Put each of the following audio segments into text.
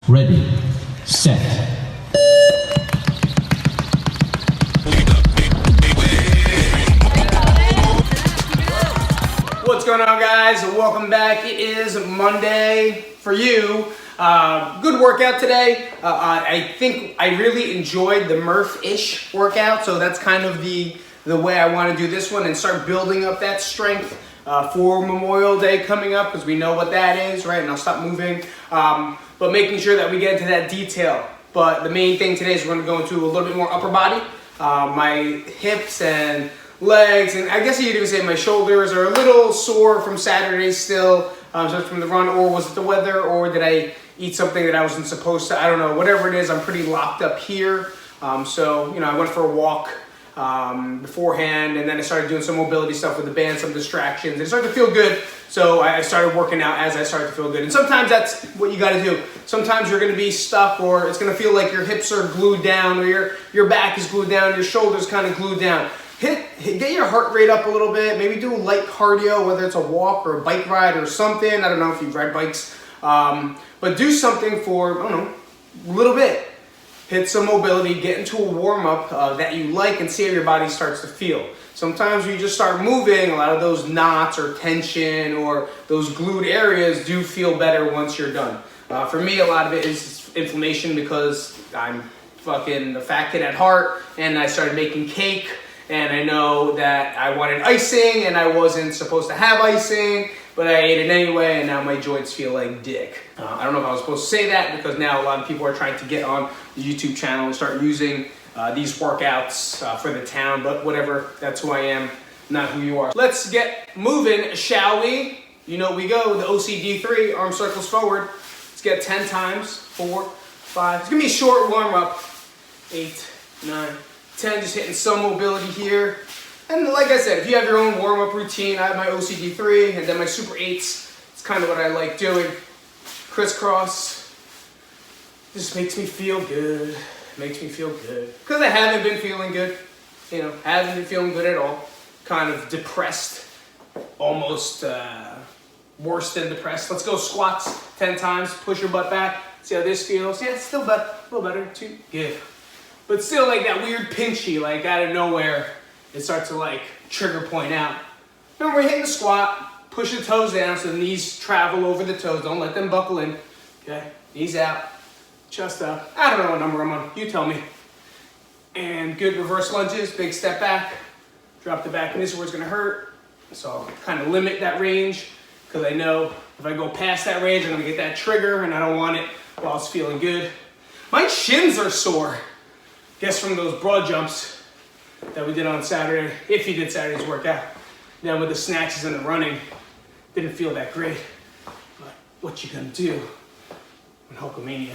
Ready, set. What's going on, guys? Welcome back. It is Monday for you. Good workout today. I think I really enjoyed the Murph-ish workout, so that's kind of the way I want to do this one and start building up that strength for Memorial Day coming up, because we know what that is, right? And I'll stop moving. But making sure that we get into that detail. But the main thing today is we're going to go into a little bit more upper body. My hips and legs, and I guess you could even say my shoulders are a little sore from Saturday still, so from the run, or was it the weather, or did I eat something that I wasn't supposed to? I don't know. Whatever it is, I'm pretty locked up here. So, you know, I went for a walk beforehand, and then I started doing some mobility stuff with the band, some distractions, and it started to feel good. So I started working out as I started to feel good. And sometimes that's what you got to do. Sometimes you're going to be stuck, or it's going to feel like your hips are glued down, or your back is glued down, your shoulders kind of glued down. Get your heart rate up a little bit. Maybe do light cardio, whether it's a walk or a bike ride or something. I don't know if you ride bikes, but do something for, I don't know, a little bit. Hit some mobility, get into a warm-up that you like, and see how your body starts to feel. Sometimes when you just start moving, a lot of those knots or tension or those glued areas do feel better once you're done. For me, a lot of it is inflammation, because I'm fucking a fat kid at heart, and I started making cake, and I know that I wanted icing, and I wasn't supposed to have icing, but I ate it anyway, and now my joints feel like dick. I don't know if I was supposed to say that, because now a lot of people are trying to get on the YouTube channel and start using these workouts for the town, but whatever, that's who I am, not who you are. Let's get moving, shall we? You know we go, the OCD3, arm circles forward. Let's get 10 times, 4, 5. It's gonna be a short warm-up. 8, 9, 10, just hitting some mobility here. And like I said, if you have your own warm-up routine, I have my OCD3 and then my Super 8s. It's kind of what I like doing. Crisscross. Just makes me feel good. Makes me feel good. Because I haven't been feeling good. You know, haven't been feeling good at all. Kind of depressed. Almost worse than depressed. Let's go squats 10 times. Push your butt back. See how this feels. Yeah, it's still a little better. 2, good. But still like that weird pinchy, like out of nowhere. It starts to like trigger point out. Remember, we're hitting the squat, push the toes down so the knees travel over the toes. Don't let them buckle in. Okay, knees out, chest up. I don't know what number I'm on. You tell me. And good reverse lunges, big step back. Drop the back, and this is where it's gonna hurt. So I'll kind of limit that range, because I know if I go past that range, I'm gonna get that trigger, and I don't want it while it's feeling good. My shins are sore. Guess from those broad jumps that we did on Saturday, if you did Saturday's workout. Then with the snatches and the running, didn't feel that great. But what you gonna do when Hulkamania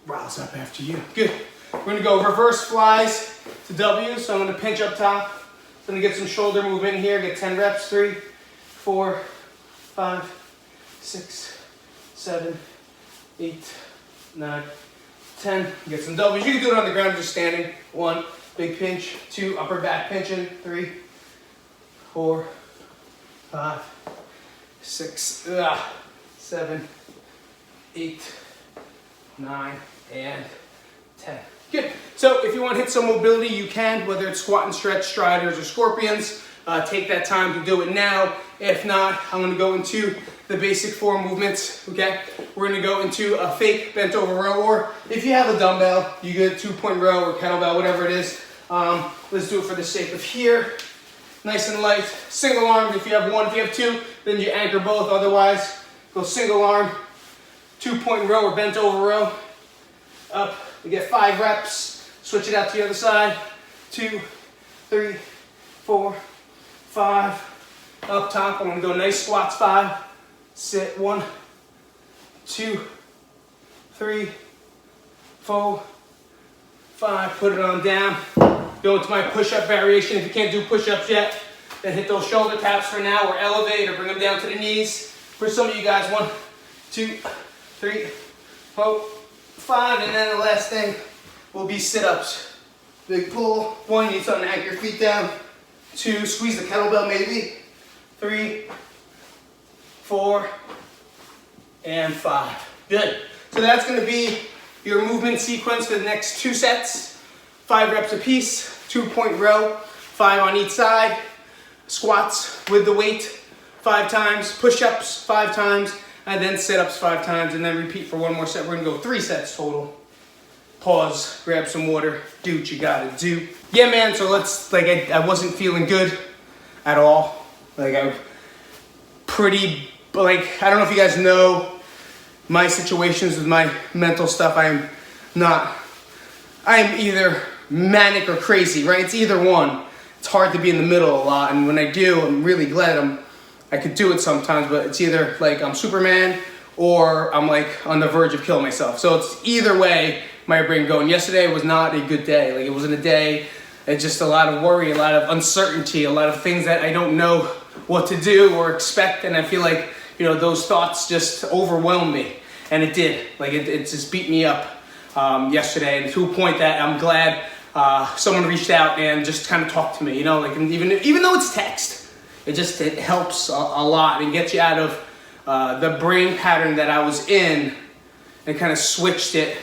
riles up after you? Good. We're gonna go reverse flies to W, so I'm gonna pinch up top. I'm gonna get some shoulder movement here, get 10 reps, 3, 4, 5, 6, 7, 8, 9, 10. Get some W's. You can do it on the ground just standing. 1, big pinch. 2, upper back pinching. 3, 4, 5, 6, 7, 8, 9, and 10. Good. So if you want to hit some mobility, you can, whether it's squat and stretch, striders, or scorpions. Take that time to do it now. If not, I'm going to go into the basic 4 movements, okay? We're gonna go into a fake bent over row, or if you have a dumbbell, you get a 2-point row or kettlebell, whatever it is. Let's do it for the sake of here. Nice and light, single arm. If you have 1, if you have 2, then you anchor both. Otherwise, go single arm, 2-point row or bent over row. Up, we get 5 reps. Switch it out to the other side. 2, 3, 4, 5. Up top, I'm gonna go nice squats, 5. Sit, 1, 2, 3, 4, 5. Put it on down. Go into my push-up variation. If you can't do push-ups yet, then hit those shoulder taps for now, or elevate, or bring them down to the knees. For some of you guys, 1, 2, 3, 4, 5, and then the last thing will be sit-ups. Big pull. 1, you need something to anchor your feet down. 2, squeeze the kettlebell maybe. 3, 4, and 5. Good. So that's gonna be your movement sequence for the next 2 sets. 5 reps apiece, 2-point row, 5 on each side. Squats with the weight 5 times, push-ups 5 times, and then sit-ups 5 times, and then repeat for 1 more set. We're gonna go 3 sets total. Pause, grab some water, do what you gotta do. Yeah, man, so I wasn't feeling good at all. Like, I don't know if you guys know my situations with my mental stuff. I'm either manic or crazy, right? It's either one. It's hard to be in the middle a lot, and when I do, I'm really glad I could do it sometimes, but it's either like I'm Superman or I'm like on the verge of killing myself. So it's either way my brain going. Yesterday was not a good day. Like, it wasn't a day. It's just a lot of worry, a lot of uncertainty, a lot of things that I don't know what to do or expect, and I feel like, you know, those thoughts just overwhelmed me, and it did. Like, it just beat me up yesterday, and to a point that I'm glad someone reached out and just kind of talked to me, you know, like, and even though it's text, it helps a lot and gets you out of the brain pattern that I was in, and kind of switched it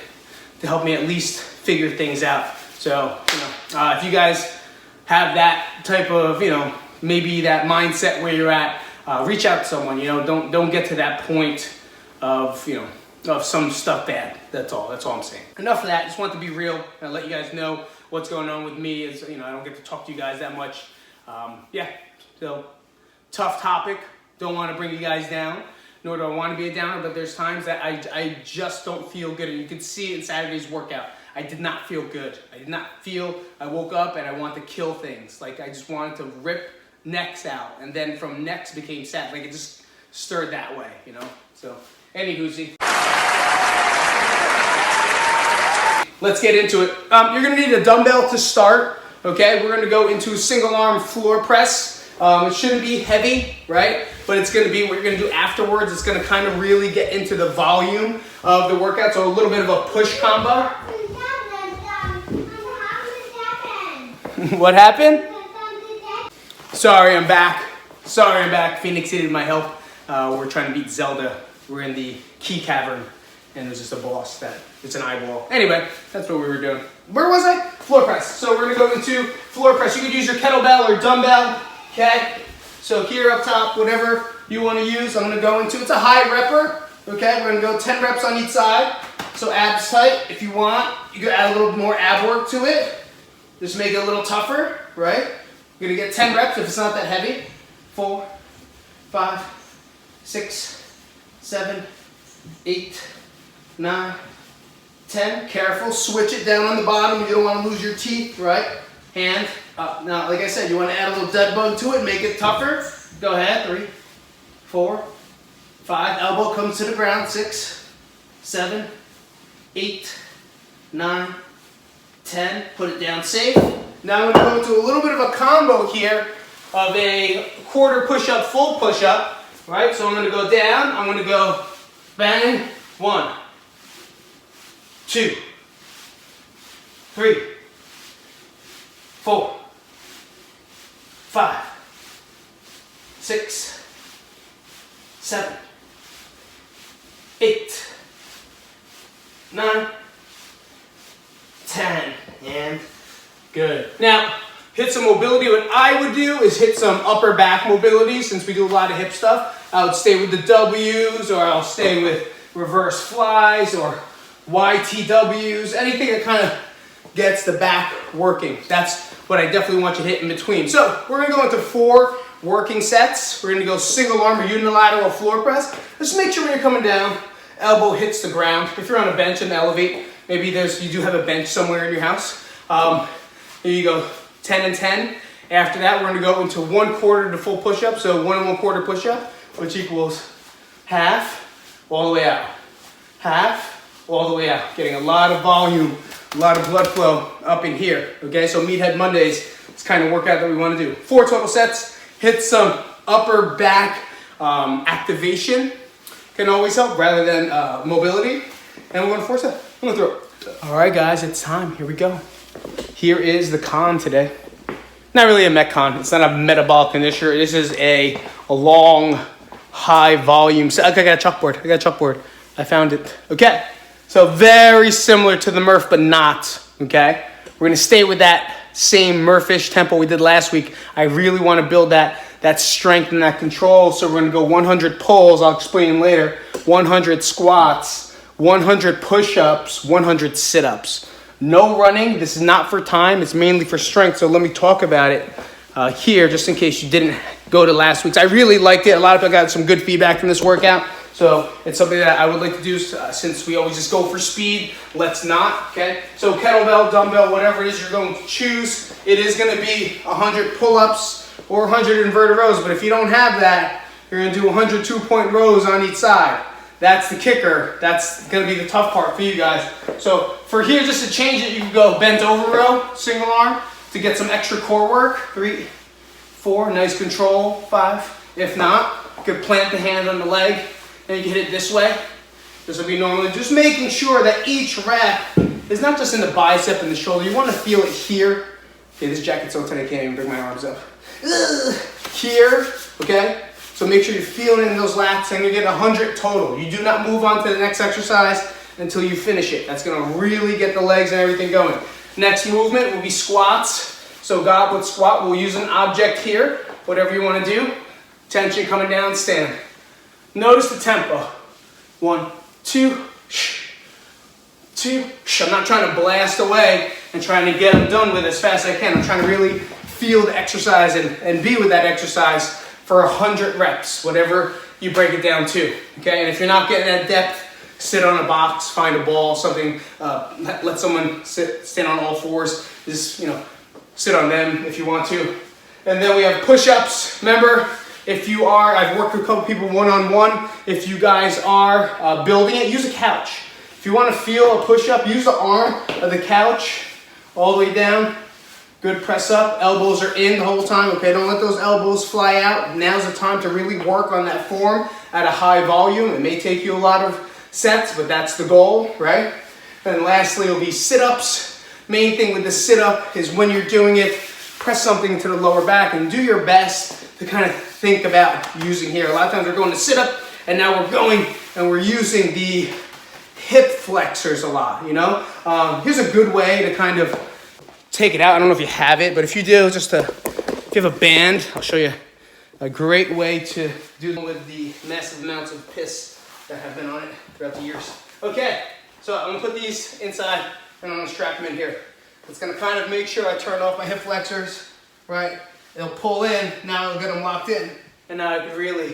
to help me at least figure things out. So, you know, if you guys have that type of, you know, maybe that mindset where you're at, reach out to someone. You know, don't get to that point of, you know, of some stuff bad. That's all I'm saying. Enough of that. Just want to be real and let you guys know what's going on with me. Is, you know, I don't get to talk to you guys that much. Yeah, so tough topic. Don't want to bring you guys down, nor do I want to be a downer, but there's times that I just don't feel good, and you can see it in Saturday's workout. I did not feel good. I woke up and I wanted to kill things. Like, I just wanted to rip necks out, and then from necks became sad. Like, it just stirred that way, you know? So, anywhoosie. Let's get into it. You're gonna need a dumbbell to start, okay? We're gonna go into a single arm floor press. It shouldn't be heavy, right? But it's gonna be what you're gonna do afterwards. It's gonna kind of really get into the volume of the workout. So a little bit of a push combo. What happened? Sorry, I'm back. Phoenix needed my help. We're trying to beat Zelda. We're in the key cavern, and there's just a boss it's an eyeball. Anyway, that's what we were doing. Where was I? Floor press. So we're gonna go into floor press. You could use your kettlebell or dumbbell, okay? So here up top, whatever you want to use, I'm gonna go into, it's a high repper, okay? We're gonna go 10 reps on each side. So abs tight. If you want, you can add a little more ab work to it. Just make it a little tougher, right? You're gonna get 10 reps if it's not that heavy. 4, 5, 6, 7, 8, 9, 10. Careful, switch it down on the bottom. You don't want to lose your teeth, right? Hand up. Now, like I said, you want to add a little dead bug to it, make it tougher. Go ahead. 3, 4, 5. Elbow comes to the ground. 6, 7, 8, 9, 10. Put it down safe. Now I'm going to go into a little bit of a combo here of a quarter push-up, full push-up, right? So I'm going to go down. I'm going to go bang. 1, 2, 3, 4, 5, 6, 7, 8, 9, 10, and good. Now, hit some mobility. What I would do is hit some upper back mobility, since we do a lot of hip stuff. I would stay with the W's, or I'll stay with reverse flies or YTWs, anything that kind of gets the back working. That's what I definitely want you to hit in between. So we're gonna go into 4 working sets. We're gonna go single arm or unilateral floor press. Just make sure when you're coming down, elbow hits the ground. If you're on a bench and elevate, maybe you do have a bench somewhere in your house. Here you go, 10 and 10. After that, we're gonna go into 1/4 to full push-up. So 1 1/4 push-up, which equals half all the way out. Half all the way out. Getting a lot of volume, a lot of blood flow up in here. Okay, so Meathead Mondays, it's kind of workout that we want to do. 4 total sets. Hit some upper back activation. Can always help rather than mobility. And we're going to force it. I'm going to throw it. All right, guys, it's time. Here we go. Here is the con today. Not really a Metcon. It's not a metabolic conditioner. This is a long, high volume set. Okay, I got a chalkboard. I found it. Okay. So very similar to the Murph, but not, okay? We're gonna stay with that same Murph-ish tempo we did last week. I really wanna build that strength and that control. So we're gonna go 100 pulls, I'll explain later, 100 squats, 100 push-ups, 100 sit-ups. No running, this is not for time, it's mainly for strength. So let me talk about it here, just in case you didn't go to last week's. I really liked it. A lot of people got some good feedback from this workout. So it's something that I would like to do since we always just go for speed. Let's not, okay? So kettlebell, dumbbell, whatever it is you're going to choose, it is going to be 100 pull-ups or 100 inverted rows. But if you don't have that, you're going to do 100 two-point rows on each side. That's the kicker. That's going to be the tough part for you guys. So for here, just to change it, you can go bent over row, single arm, to get some extra core work. 3, 4, nice control, 5. If not, you could plant the hand on the leg. And you can hit it this way. This will be normally just making sure that each rep is not just in the bicep and the shoulder. You want to feel it here. Okay, this jacket's so tight I can't even bring my arms up. Here, okay? So make sure you're feeling in those lats and you get 100 total. You do not move on to the next exercise until you finish it. That's going to really get the legs and everything going. Next movement will be squats. So goblet squat, we'll use an object here. Whatever you want to do. Tension coming down, stand. Notice the tempo. 1, 2, 2. I'm not trying to blast away and trying to get them done with as fast as I can. I'm trying to really feel the exercise and be with that exercise for 100 reps, whatever you break it down to. Okay, and if you're not getting that depth, sit on a box, find a ball, something. Let someone stand on all fours. Just sit on them if you want to. And then we have push-ups. Remember. If you are, I've worked with a couple people one-on-one. If you guys are building it, use a couch. If you want to feel a push-up, use the arm of the couch all the way down. Good press up. Elbows are in the whole time. Okay, don't let those elbows fly out. Now's the time to really work on that form at a high volume. It may take you a lot of sets, but that's the goal, right? And lastly will be sit-ups. Main thing with the sit-up is when you're doing it, press something to the lower back and do your best to kind of think about using here. A lot of times we're going to sit up and now we're going and we're using the hip flexors a lot, Here's a good way to kind of take it out. I don't know if you have it, but if you do, if you have a band, I'll show you a great way to do them with the massive amounts of piss that have been on it throughout the years. Okay, so I'm gonna put these inside and I'm gonna strap them in here. It's gonna kind of make sure I turn off my hip flexors, right? It'll pull in, now I'll get them locked in, and now I can really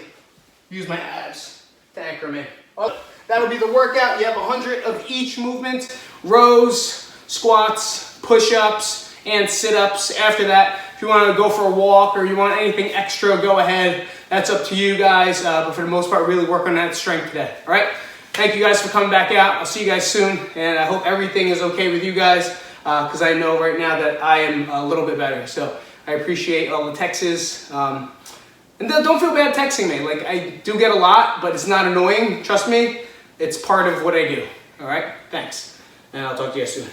use my abs to anchor them in. Well, that'll be the workout. You have 100 of each movement, rows, squats, push-ups, and sit-ups. After that, if you want to go for a walk or you want anything extra, go ahead. That's up to you guys, but for the most part, really work on that strength today, all right? Thank you guys for coming back out. I'll see you guys soon, and I hope everything is okay with you guys, because I know right now that I am a little bit better. So I appreciate all the texts. And don't feel bad texting me. Like, I do get a lot, but it's not annoying. Trust me, it's part of what I do. All right? Thanks. And I'll talk to you guys soon.